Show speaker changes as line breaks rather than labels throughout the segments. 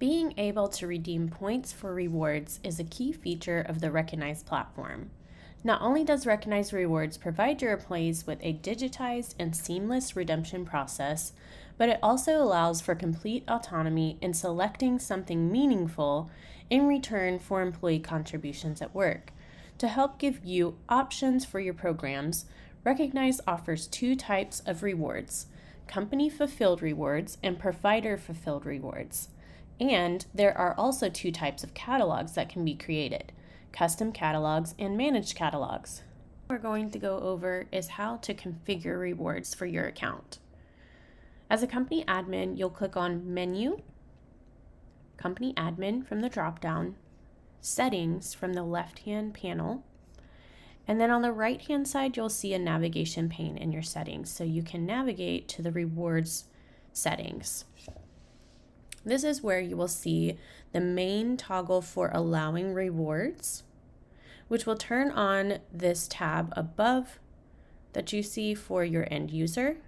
Being able to redeem points for rewards is a key feature of the Recognize platform. Not only does Recognize Rewards provide your employees with a digitized and seamless redemption process, but it also allows for complete autonomy in selecting something meaningful in return for employee contributions at work. To help give you options for your programs, Recognize offers two types of rewards: company-fulfilled rewards and provider-fulfilled rewards. And there are also two types of catalogs that can be created: custom catalogs and managed catalogs. What we're going to go over is how to configure rewards for your account. As a company admin, you'll click on Menu, Company Admin from the drop-down, Settings from the left-hand panel, and then on the right-hand side, you'll see a navigation pane in your settings, so you can navigate to the rewards settings. This is where you will see the main toggle for allowing rewards, which will turn on this tab above that you see for your end user.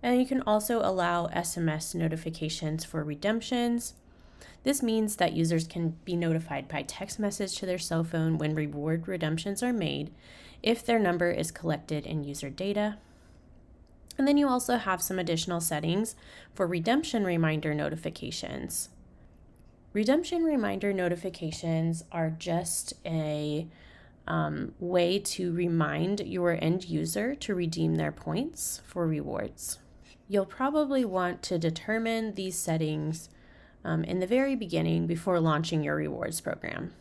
And you can also allow SMS notifications for redemptions. This means that users can be notified by text message to their cell phone when reward redemptions are made if their number is collected in user data. And then you also have some additional settings for redemption reminder notifications. Redemption reminder notifications are just a way to remind your end user to redeem their points for rewards. You'll probably want to determine these settings in the very beginning before launching your rewards program.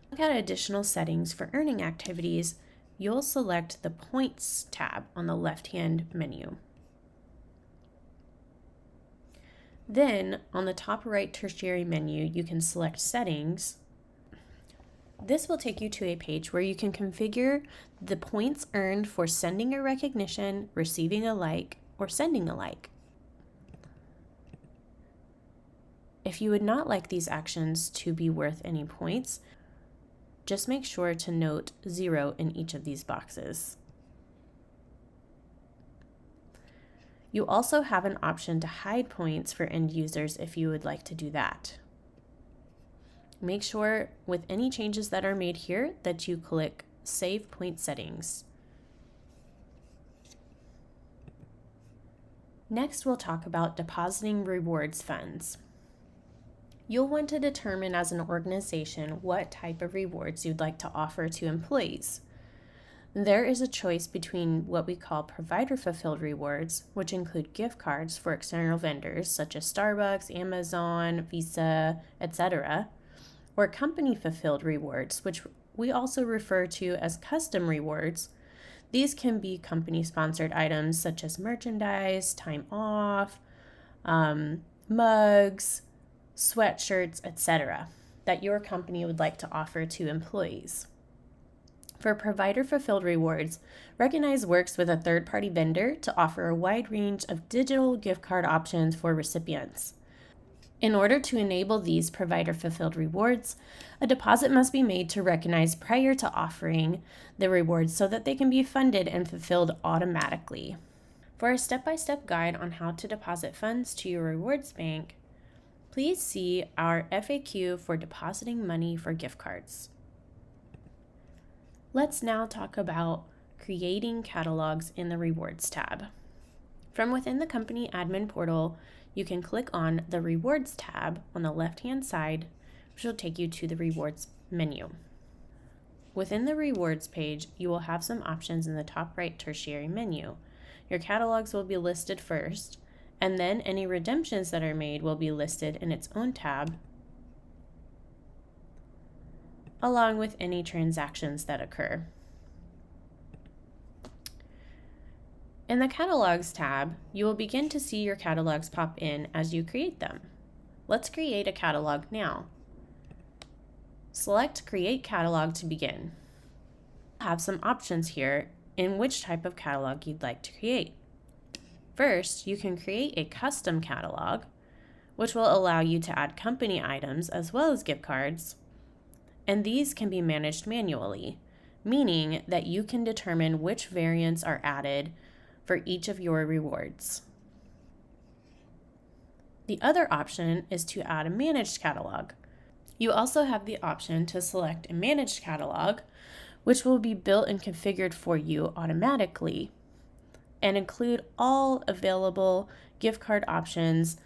Look at additional settings for earning activities. You'll select the Points tab on the left-hand menu. Then, on the top right tertiary menu, you can select Settings. This will take you to a page where you can configure the points earned for sending a recognition, receiving a like, or sending a like. If you would not like these actions to be worth any points, just make sure to note 0 in each of these boxes. You also have an option to hide points for end users if you would like to do that. Make sure with any changes that are made here that you click Save Point Settings. Next, we'll talk about depositing rewards funds. You'll want to determine as an organization what type of rewards you'd like to offer to employees. There is a choice between what we call provider-fulfilled rewards, which include gift cards for external vendors such as Starbucks, Amazon, Visa, etc., or company-fulfilled rewards, which we also refer to as custom rewards. These can be company-sponsored items such as merchandise, time off, mugs, sweatshirts, etc., that your company would like to offer to employees. For provider-fulfilled rewards, Recognize works with a third-party vendor to offer a wide range of digital gift card options for recipients. In order to enable these provider-fulfilled rewards, a deposit must be made to Recognize prior to offering the rewards so that they can be funded and fulfilled automatically. For a step-by-step guide on how to deposit funds to your rewards bank, please see our FAQ for depositing money for gift cards. Let's now talk about creating catalogs in the Rewards tab. From within the Company Admin portal, you can click on the Rewards tab on the left-hand side, which will take you to the Rewards menu. Within the Rewards page, you will have some options in the top right tertiary menu. Your catalogs will be listed first, and then any redemptions that are made will be listed in its own tab, along with any transactions that occur. In the Catalogs tab, you will begin to see your catalogs pop in as you create them. Let's create a catalog now. Select Create Catalog to begin. You'll have some options here in which type of catalog you'd like to create. First, you can create a custom catalog, which will allow you to add company items as well as gift cards, and these can be managed manually, meaning that you can determine which variants are added for each of your rewards. The other option is to add a managed catalog. You also have the option to select a managed catalog, which will be built and configured for you automatically and include all available gift card options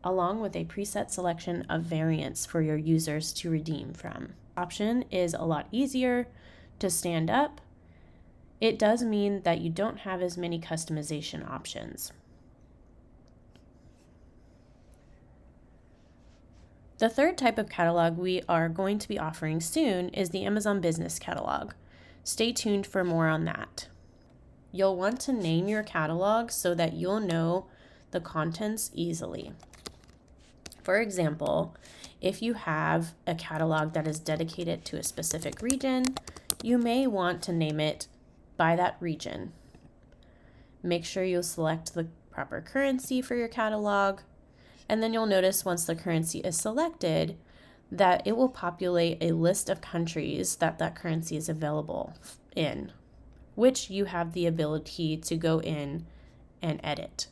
along with a preset selection of variants for your users to redeem from. Option is a lot easier to stand up. It does mean that you don't have as many customization options. The third type of catalog we are going to be offering soon is the Amazon Business Catalog. Stay tuned for more on that. You'll want to name your catalog so that you'll know the contents easily. For example, if you have a catalog that is dedicated to a specific region, you may want to name it by that region. Make sure you select the proper currency for your catalog, and then you'll notice once the currency is selected that it will populate a list of countries that currency is available in, which you have the ability to go in and edit.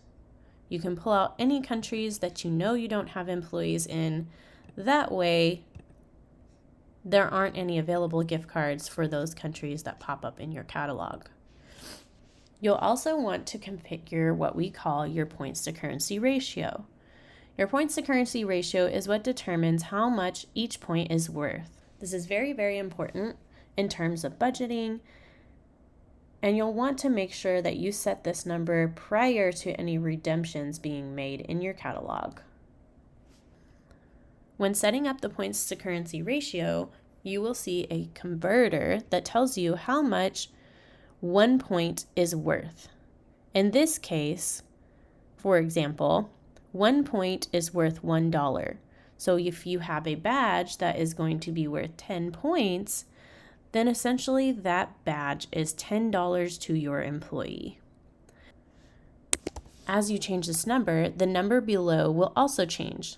You can pull out any countries that you know you don't have employees in. That way, there aren't any available gift cards for those countries that pop up in your catalog. You'll also want to configure what we call your points to currency ratio. Your points to currency ratio is what determines how much each point is worth. This is very, very important in terms of budgeting, and you'll want to make sure that you set this number prior to any redemptions being made in your catalog. When setting up the points to currency ratio, you will see a converter that tells you how much 1 point is worth. In this case, for example, 1 point is worth $1. So if you have a badge that is going to be worth 10 points, then essentially that badge is $10 to your employee. As you change this number, the number below will also change.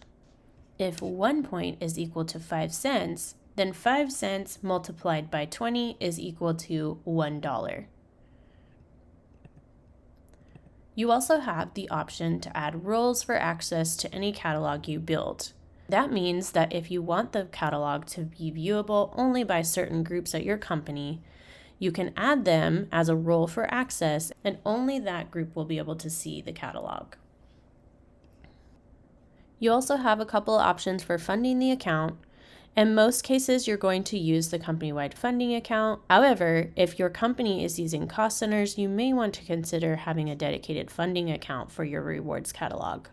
If 1 point is equal to 5 cents, then 5 cents multiplied by 20 is equal to $1. You also have the option to add rules for access to any catalog you build. That means that if you want the catalog to be viewable only by certain groups at your company, you can add them as a role for access, and only that group will be able to see the catalog. You also have a couple of options for funding the account. In most cases, you're going to use the company-wide funding account. However, if your company is using cost centers, you may want to consider having a dedicated funding account for your rewards catalog.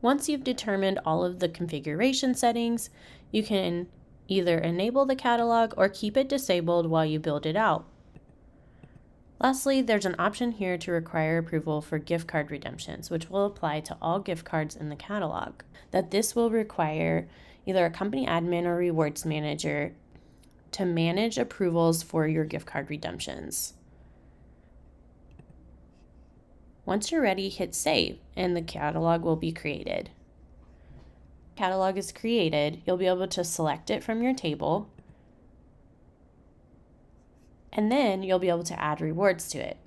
Once you've determined all of the configuration settings, you can either enable the catalog or keep it disabled while you build it out. Lastly, there's an option here to require approval for gift card redemptions, which will apply to all gift cards in the catalog. This will require either a company admin or rewards manager to manage approvals for your gift card redemptions. Once you're ready, hit save and the catalog will be created. Catalog is created, you'll be able to select it from your table, and then you'll be able to add rewards to it.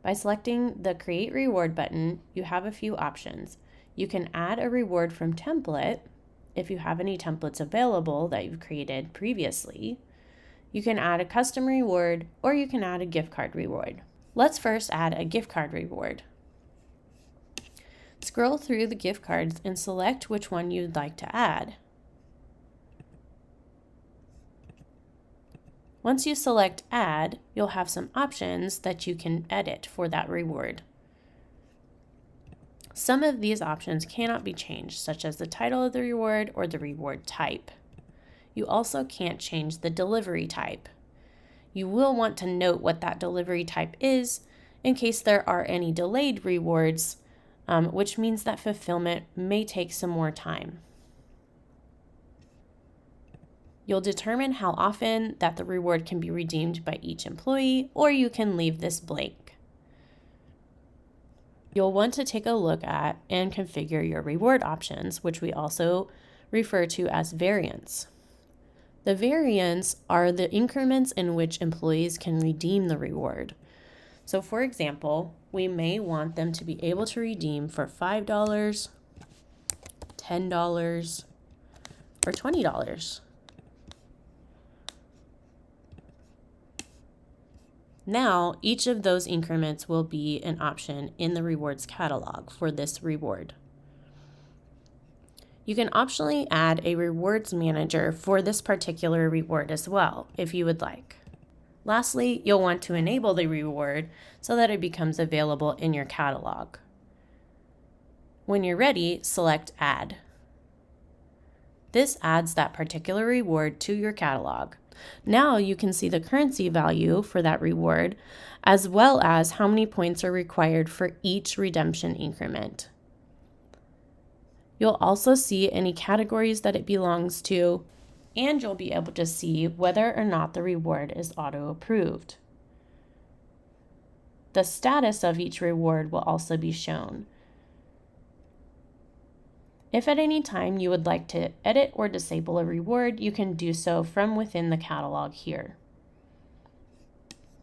By selecting the Create Reward button, you have a few options. You can add a reward from template if you have any templates available that you've created previously. You can add a custom reward, or you can add a gift card reward. Let's first add a gift card reward. Scroll through the gift cards and select which one you'd like to add. Once you select Add, you'll have some options that you can edit for that reward. Some of these options cannot be changed, such as the title of the reward or the reward type. You also can't change the delivery type. You will want to note what that delivery type is in case there are any delayed rewards, which means that fulfillment may take some more time. You'll determine how often that the reward can be redeemed by each employee, or you can leave this blank. You'll want to take a look at and configure your reward options, which we also refer to as variants. The variants are the increments in which employees can redeem the reward. So for example, we may want them to be able to redeem for $5, $10, or $20. Now, each of those increments will be an option in the rewards catalog for this reward. You can optionally add a rewards manager for this particular reward as well, if you would like. Lastly, you'll want to enable the reward so that it becomes available in your catalog. When you're ready, select Add. This adds that particular reward to your catalog. Now you can see the currency value for that reward, as well as how many points are required for each redemption increment. You'll also see any categories that it belongs to, and you'll be able to see whether or not the reward is auto-approved. The status of each reward will also be shown. If at any time you would like to edit or disable a reward, you can do so from within the catalog here.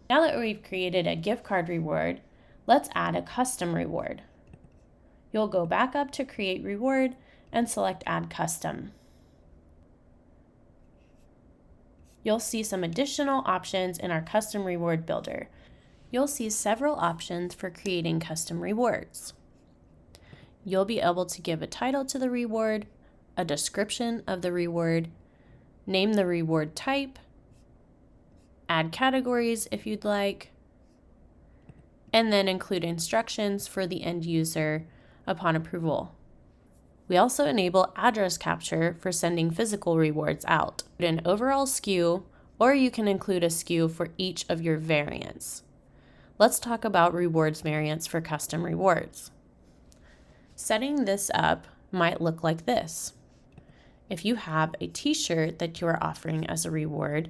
Now that we've created a gift card reward, let's add a custom reward. You'll go back up to Create Reward and select Add Custom. You'll see some additional options in our custom reward builder. You'll see several options for creating custom rewards. You'll be able to give a title to the reward, a description of the reward, name the reward type, add categories if you'd like, and then include instructions for the end user upon approval. We also enable address capture for sending physical rewards out. An overall SKU, or you can include a SKU for each of your variants. Let's talk about rewards variants for custom rewards. Setting this up might look like this. If you have a t-shirt that you are offering as a reward,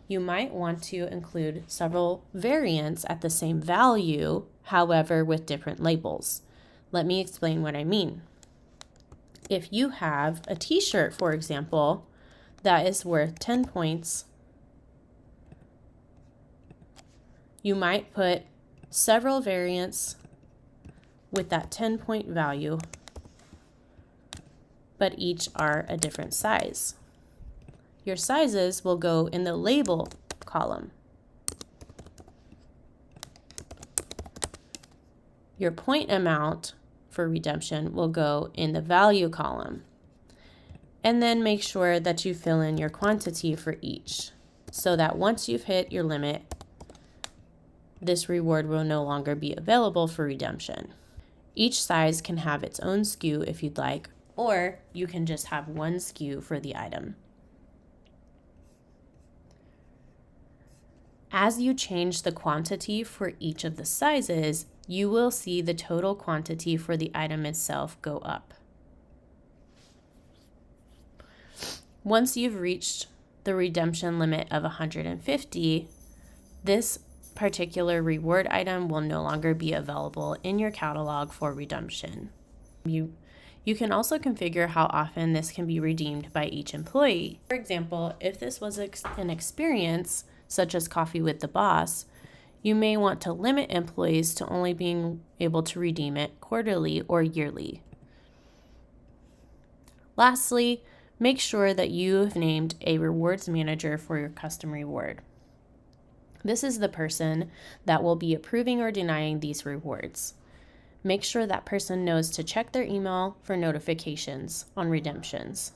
you might want to include several variants at the same value, however, with different labels. Let me explain what I mean. If you have a t-shirt, for example, that is worth 10 points, you might put several variants with that 10-point value, but each are a different size. Your sizes will go in the label column. Your point amount for redemption will go in the value column. And then make sure that you fill in your quantity for each, so that once you've hit your limit, this reward will no longer be available for redemption. Each size can have its own SKU if you'd like, or you can just have one SKU for the item. As you change the quantity for each of the sizes, you will see the total quantity for the item itself go up. Once you've reached the redemption limit of 150, this particular reward item will no longer be available in your catalog for redemption. You can also configure how often this can be redeemed by each employee. For example, if this was an experience, such as Coffee with the Boss, you may want to limit employees to only being able to redeem it quarterly or yearly. Lastly, make sure that you've named a rewards manager for your custom reward. This is the person that will be approving or denying these rewards. Make sure that person knows to check their email for notifications on redemptions.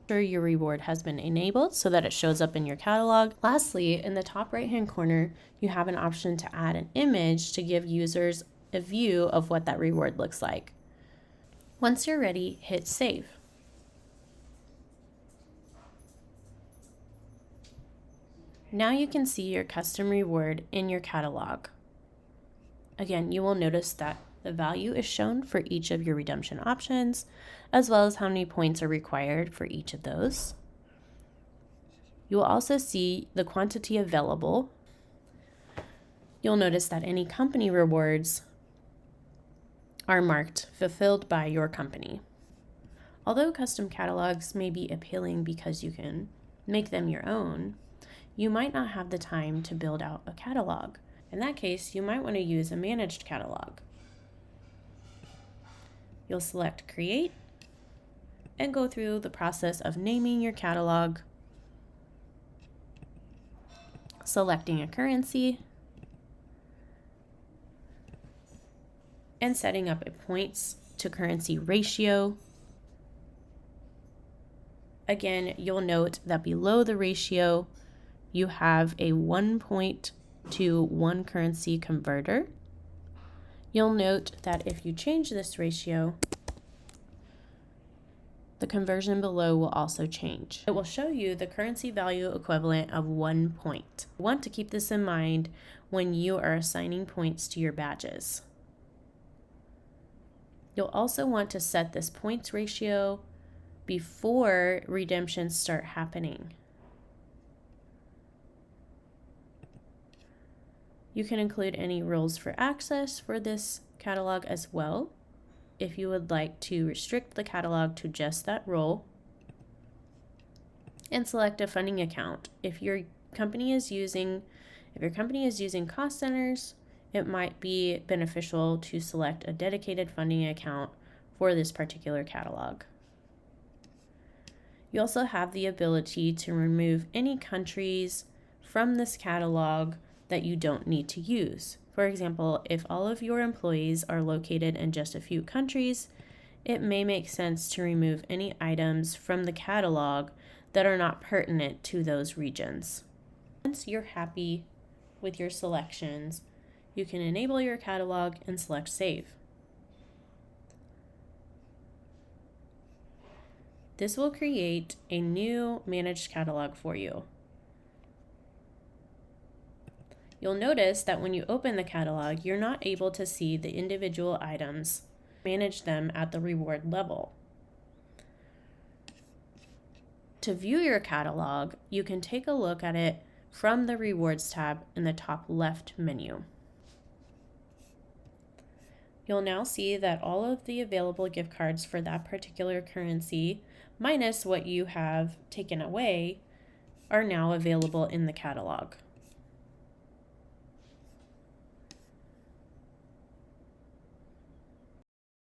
Sure your reward has been enabled so that it shows up in your catalog. Lastly, in the top right-hand corner, you have an option to add an image to give users a view of what that reward looks like. Once you're ready, hit Save. Now you can see your custom reward in your catalog. Again, you will notice that the value is shown for each of your redemption options, as well as how many points are required for each of those. You will also see the quantity available. You'll notice that any company rewards are marked fulfilled by your company. Although custom catalogs may be appealing because you can make them your own, you might not have the time to build out a catalog. In that case, you might want to use a managed catalog. You'll select Create and go through the process of naming your catalog, selecting a currency, and setting up a points to currency ratio. Again, you'll note that below the ratio, you have a 1 point to 1 currency converter. You'll note that if you change this ratio, the conversion below will also change. It will show you the currency value equivalent of 1 point. You want to keep this in mind when you are assigning points to your badges. You'll also want to set this points ratio before redemptions start happening. You can include any rules for access for this catalog as well, if you would like to restrict the catalog to just that role, and select a funding account. If your company is using cost centers, it might be beneficial to select a dedicated funding account for this particular catalog. You also have the ability to remove any countries from this catalog that you don't need to use. For example, if all of your employees are located in just a few countries, it may make sense to remove any items from the catalog that are not pertinent to those regions. Once you're happy with your selections, you can enable your catalog and select Save. This will create a new managed catalog for you. You'll notice that when you open the catalog, you're not able to see the individual items, manage them at the reward level. To view your catalog, you can take a look at it from the Rewards tab in the top left menu. You'll now see that all of the available gift cards for that particular currency, minus what you have taken away, are now available in the catalog.